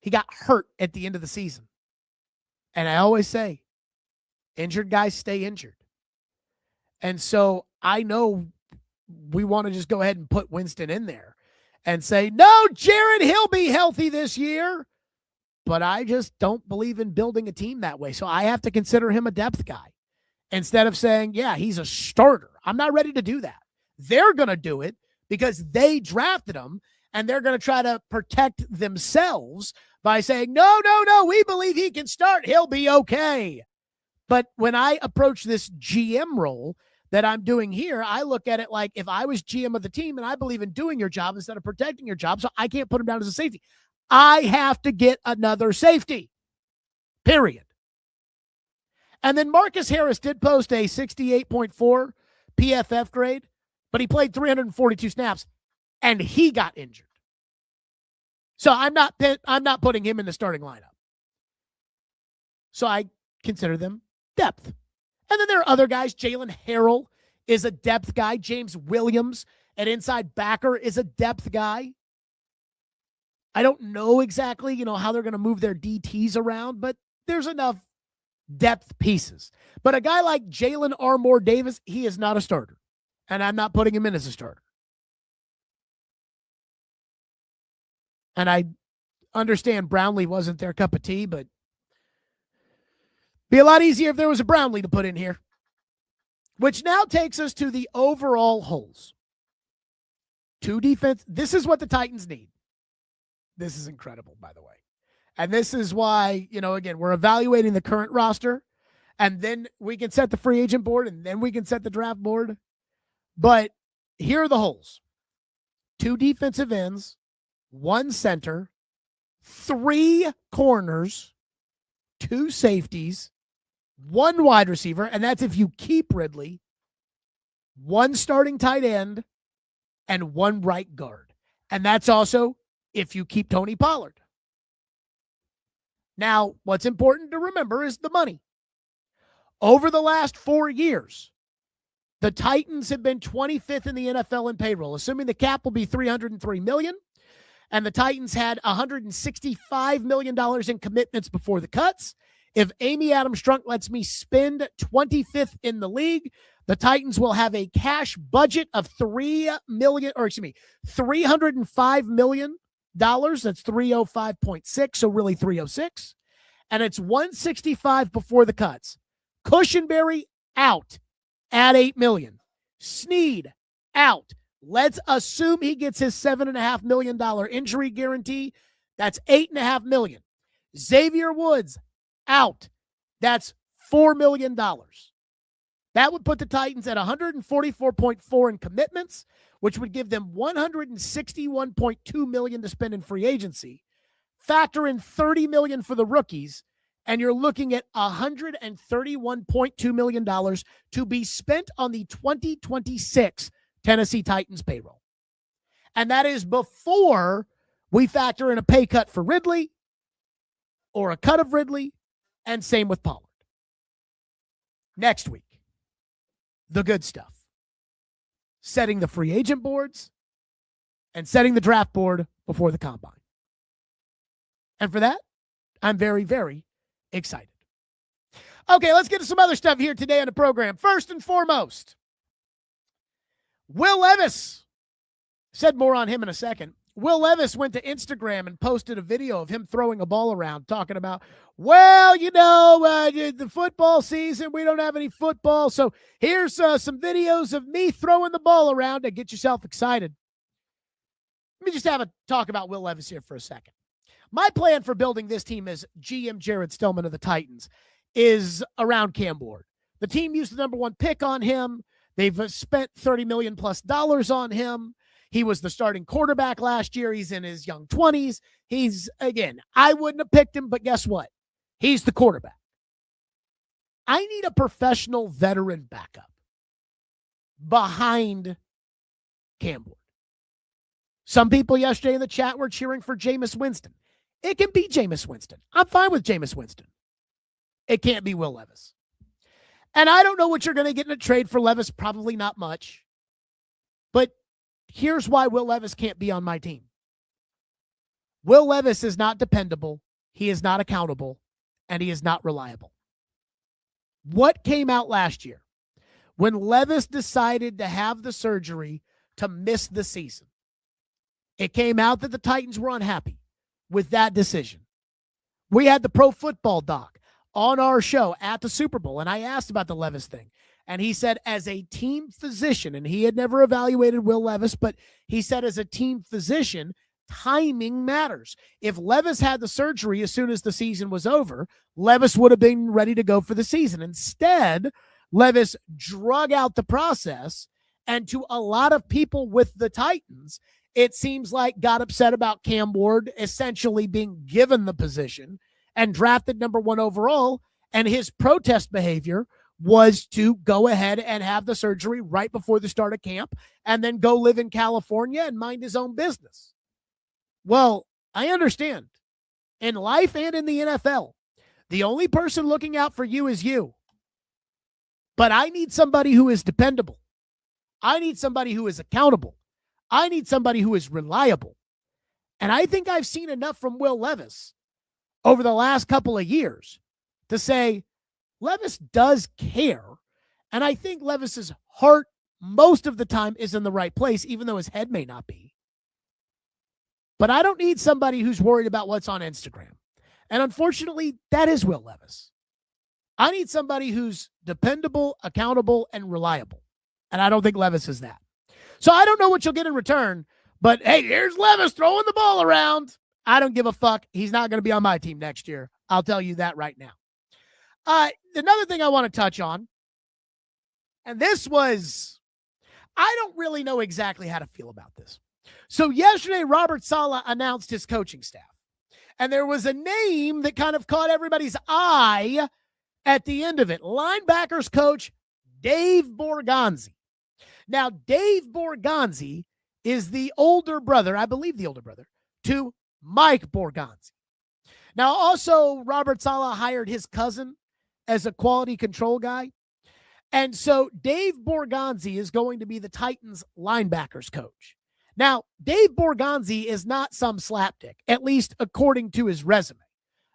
He got hurt at the end of the season. And I always say, injured guys stay injured. And so I know we want to just go ahead and put Winston in there and say, no, Jared, he'll be healthy this year. But I just don't believe in building a team that way. So I have to consider him a depth guy instead of saying, yeah, he's a starter. I'm not ready to do that. They're going to do it because they drafted him, and they're going to try to protect themselves by saying, no, we believe he can start. He'll be okay. But when I approach this GM role that I'm doing here, I look at it like if I was GM of the team and I believe in doing your job instead of protecting your job, so I can't put him down as a safety. I have to get another safety, period. And then Marcus Harris did post a 68.4 PFF grade, but he played 342 snaps, and he got injured. So I'm not putting him in the starting lineup. So I consider them depth. And then there are other guys. Jalen Harrell is a depth guy. James Williams, an inside backer, is a depth guy. I don't know exactly, how they're going to move their DTs around, but there's enough depth pieces. But a guy like Jalen Armour Davis, he is not a starter. And I'm not putting him in as a starter. And I understand Brownlee wasn't their cup of tea, but be a lot easier if there was a Brownlee to put in here. Which now takes us to the overall holes. 2 defense. This is what the Titans need. This is incredible, by the way. And this is why, again, we're evaluating the current roster, and then we can set the free agent board, and then we can set the draft board. But here are the holes. 2 defensive ends, 1 center, 3 corners, 2 safeties, 1 wide receiver, and that's if you keep Ridley, 1 starting tight end, and 1 right guard. And that's also if you keep Tony Pollard. Now, what's important to remember is the money. Over the last 4 years, the Titans have been 25th in the NFL in payroll, assuming the cap will be $303 million. And the Titans had $165 million in commitments before the cuts. If Amy Adams Strunk lets me spend 25th in the league, the Titans will have a cash budget of $305 million. That's 305.6, so really 306. And it's 165 before the cuts. Cushenberry out at $8 million. Sneed out. Let's assume he gets his $7.5 million injury guarantee. That's $8.5 million. Xavier Woods out. That's $4 million. That would put the Titans at 144.4 in commitments, which would give them $161.2 million to spend in free agency. Factor in $30 million for the rookies, and you're looking at $131.2 million to be spent on the 2026 Tennessee Titans payroll. And that is before we factor in a pay cut for Ridley or a cut of Ridley, and same with Pollard. Next week, the good stuff. Setting the free agent boards and setting the draft board before the combine. And for that, I'm very, very excited. Okay, let's get to some other stuff here today on the program. First and foremost, Will Levis. Said more on him in a second. Will Levis went to Instagram and posted a video of him throwing a ball around, talking about, well, the football season, we don't have any football, so here's some videos of me throwing the ball around to get yourself excited. Let me just have a talk about Will Levis here for a second. My plan for building this team as GM Jared Stillman of the Titans is around Cam Ward. The team used the number 1 pick on him. They've spent $30 million plus on him. He was the starting quarterback last year. He's in his young 20s. I wouldn't have picked him, but guess what? He's the quarterback. I need a professional veteran backup behind Cam Ward. Some people yesterday in the chat were cheering for Jameis Winston. It can be Jameis Winston. I'm fine with Jameis Winston. It can't be Will Levis. And I don't know what you're going to get in a trade for Levis. Probably not much. But here's why Will Levis can't be on my team. Will Levis is not dependable. He is not accountable. And he is not reliable. What came out last year when Levis decided to have the surgery to miss the season? It came out that the Titans were unhappy with that decision. We had the Pro Football Doc on our show at the Super Bowl, and I asked about the Levis thing. And he said, as a team physician, and he had never evaluated Will Levis, but he said, as a team physician, timing matters. If Levis had the surgery as soon as the season was over, Levis would have been ready to go for the season. Instead, Levis drug out the process, and to a lot of people with the Titans, it seems like got upset about Cam Ward essentially being given the position and drafted number 1 overall, and his protest behavior was to go ahead and have the surgery right before the start of camp and then go live in California and mind his own business. Well, I understand. In life and in the NFL, the only person looking out for you is you. But I need somebody who is dependable. I need somebody who is accountable. I need somebody who is reliable. And I think I've seen enough from Will Levis over the last couple of years to say Levis does care. And I think Levis's heart most of the time is in the right place, even though his head may not be. But I don't need somebody who's worried about what's on Instagram. And unfortunately, that is Will Levis. I need somebody who's dependable, accountable, and reliable. And I don't think Levis is that. So I don't know what you'll get in return, but hey, here's Levis throwing the ball around. I don't give a fuck. He's not going to be on my team next year. I'll tell you that right now. Another thing I want to touch on, and this was, I don't really know exactly how to feel about this. So yesterday, Robert Saleh announced his coaching staff, and there was a name that kind of caught everybody's eye at the end of it. Linebackers coach Dave Borgonzi. Now, Dave Borgonzi is the older brother, I believe the older brother, to Mike Borgonzi. Now, also, Robert Saleh hired his cousin as a quality control guy. And so Dave Borgonzi is going to be the Titans linebackers coach. Now, Dave Borgonzi is not some slapdick, at least according to his resume.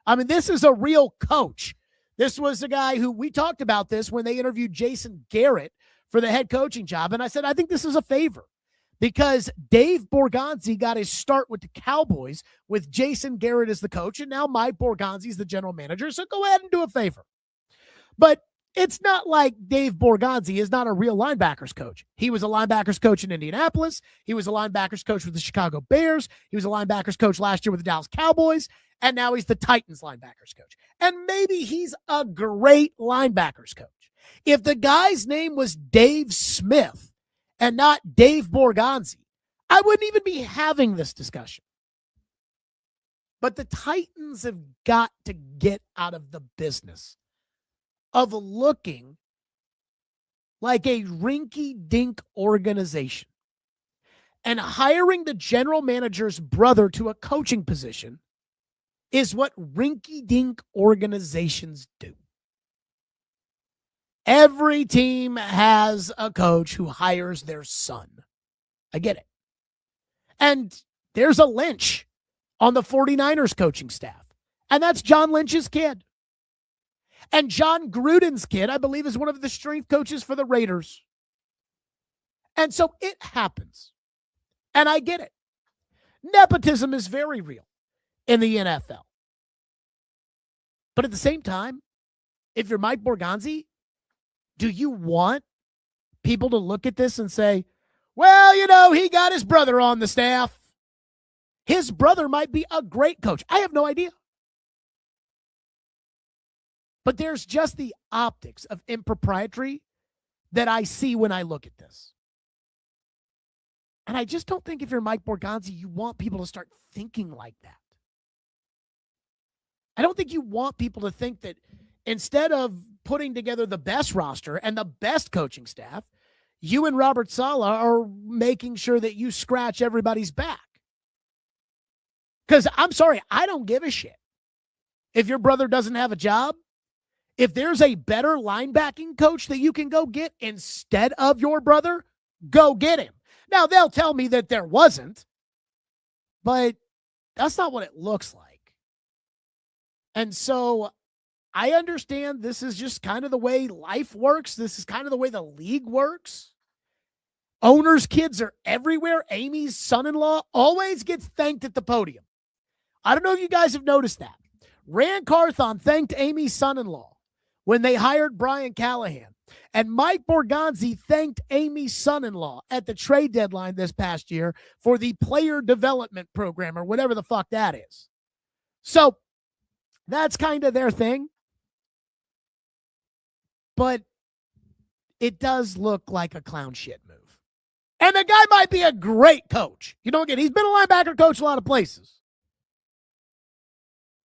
I mean, this is a real coach. This was a guy who, we talked about this when they interviewed Jason Garrett for the head coaching job. And I said, I think this is a favor because Dave Borgonzi got his start with the Cowboys with Jason Garrett as the coach. And now Mike Borgonzi is the general manager. So go ahead and do a favor. But it's not like Dave Borgonzi is not a real linebackers coach. He was a linebackers coach in Indianapolis. He was a linebackers coach with the Chicago Bears. He was a linebackers coach last year with the Dallas Cowboys. And now he's the Titans linebackers coach. And maybe he's a great linebackers coach. If the guy's name was Dave Smith and not Dave Borgonzi, I wouldn't even be having this discussion. But the Titans have got to get out of the business of looking like a rinky-dink organization and hiring the general manager's brother to a coaching position is what rinky-dink organizations do. Every team has a coach who hires their son. I get it. And there's a Lynch on the 49ers coaching staff, and that's John Lynch's kid. And John Gruden's kid, I believe, is one of the strength coaches for the Raiders. And so it happens. And I get it. Nepotism is very real in the NFL. But at the same time, if you're Mike Borgonzi, do you want people to look at this and say, well, he got his brother on the staff. His brother might be a great coach. I have no idea. But there's just the optics of impropriety that I see when I look at this. And I just don't think if you're Mike Borgonzi, you want people to start thinking like that. I don't think you want people to think that instead of putting together the best roster and the best coaching staff, you and Robert Saleh are making sure that you scratch everybody's back. Because I'm sorry, I don't give a shit. If your brother doesn't have a job, if there's a better linebacking coach that you can go get instead of your brother, go get him. Now, they'll tell me that there wasn't, but that's not what it looks like. And so I understand this is just kind of the way life works. This is kind of the way the league works. Owners' kids are everywhere. Amy's son-in-law always gets thanked at the podium. I don't know if you guys have noticed that. Rand Carthon thanked Amy's son-in-law when they hired Brian Callahan. And Mike Borgonzi thanked Amy's son-in-law at the trade deadline this past year for the player development program or whatever the fuck that is. So that's kind of their thing. But it does look like a clown shit move. And the guy might be a great coach. Again, he's been a linebacker coach a lot of places.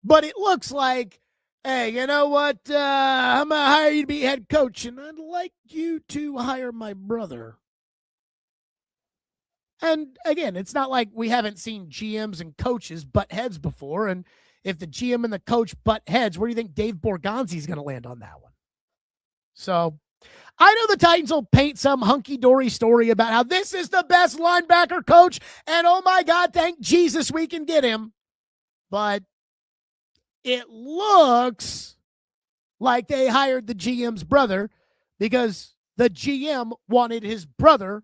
But it looks like, hey, you know what? I'm going to hire you to be head coach, and I'd like you to hire my brother. And again, it's not like we haven't seen GMs and coaches butt heads before. And if the GM and the coach butt heads, where do you think Dave Borgonzi is going to land on that one? So I know the Titans will paint some hunky-dory story about how this is the best linebacker coach, and oh my God, thank Jesus we can get him. But it looks like they hired the GM's brother because the GM wanted his brother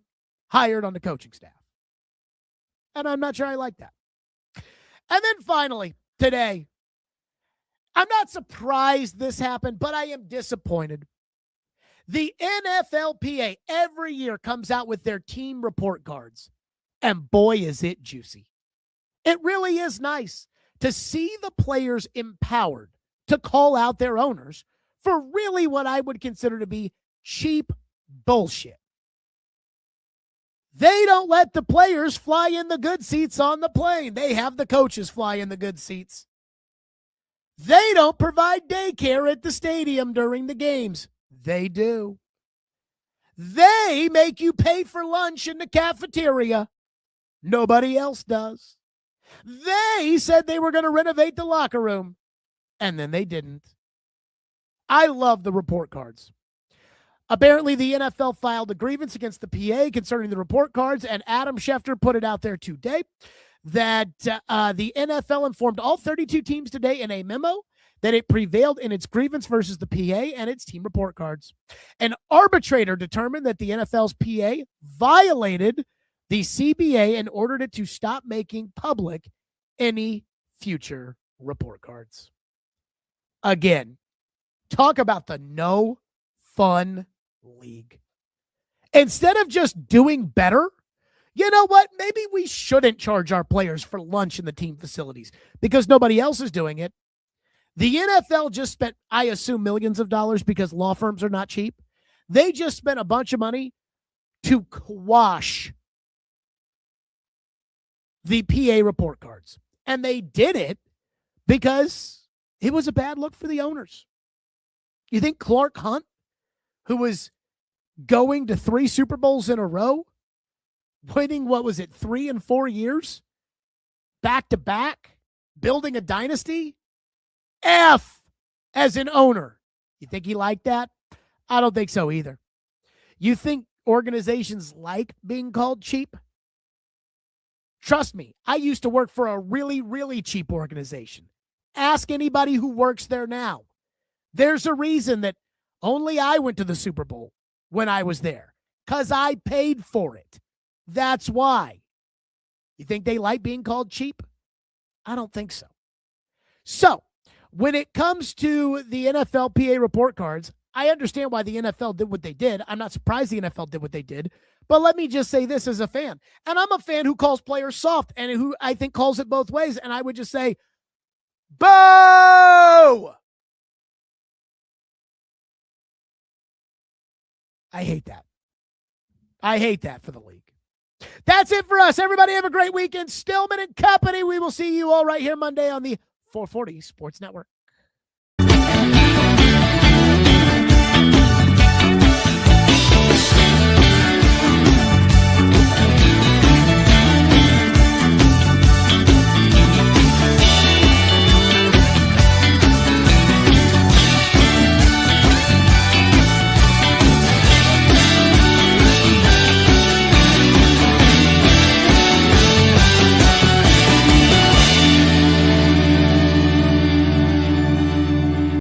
hired on the coaching staff. And I'm not sure I like that. And then finally, today, I'm not surprised this happened, but I am disappointed. The NFLPA every year comes out with their team report cards, and boy, is it juicy. It really is nice to see the players empowered to call out their owners for really what I would consider to be cheap bullshit. They don't let the players fly in the good seats on the plane. They have the coaches fly in the good seats. They don't provide daycare at the stadium during the games. They do. They make you pay for lunch in the cafeteria. Nobody else does. They said they were going to renovate the locker room, and then they didn't. I love the report cards. Apparently, the NFL filed a grievance against the PA concerning the report cards, and Adam Schefter put it out there today that the NFL informed all 32 teams today in a memo that it prevailed in its grievance versus the PA and its team report cards. An arbitrator determined that the NFL's PA violated the CBA and ordered it to stop making public any future report cards. Again, talk about the no fun league. Instead of just doing better, you know what? Maybe we shouldn't charge our players for lunch in the team facilities because nobody else is doing it. The NFL just spent, I assume, millions of dollars because law firms are not cheap. They just spent a bunch of money to quash the PA report cards. And they did it because it was a bad look for the owners. You think Clark Hunt, who was going to 3 Super Bowls in a row, winning, 3 and 4 years, back to back, building a dynasty, F as an owner. You think he liked that? I don't think so either. You think organizations like being called cheap? Trust me, I used to work for a really, really cheap organization. Ask anybody who works there now. There's a reason that only I went to the Super Bowl when I was there, because I paid for it. That's why. You think they like being called cheap? I don't think so. So, when it comes to the NFLPA report cards, I understand why the NFL did what they did. I'm not surprised the NFL did what they did. But let me just say this as a fan. And I'm a fan who calls players soft and who I think calls it both ways. And I would just say, boo! I hate that. I hate that for the league. That's it for us. Everybody have a great weekend. Stillman and Company. We will see you all right here Monday on the 440 Sports Network.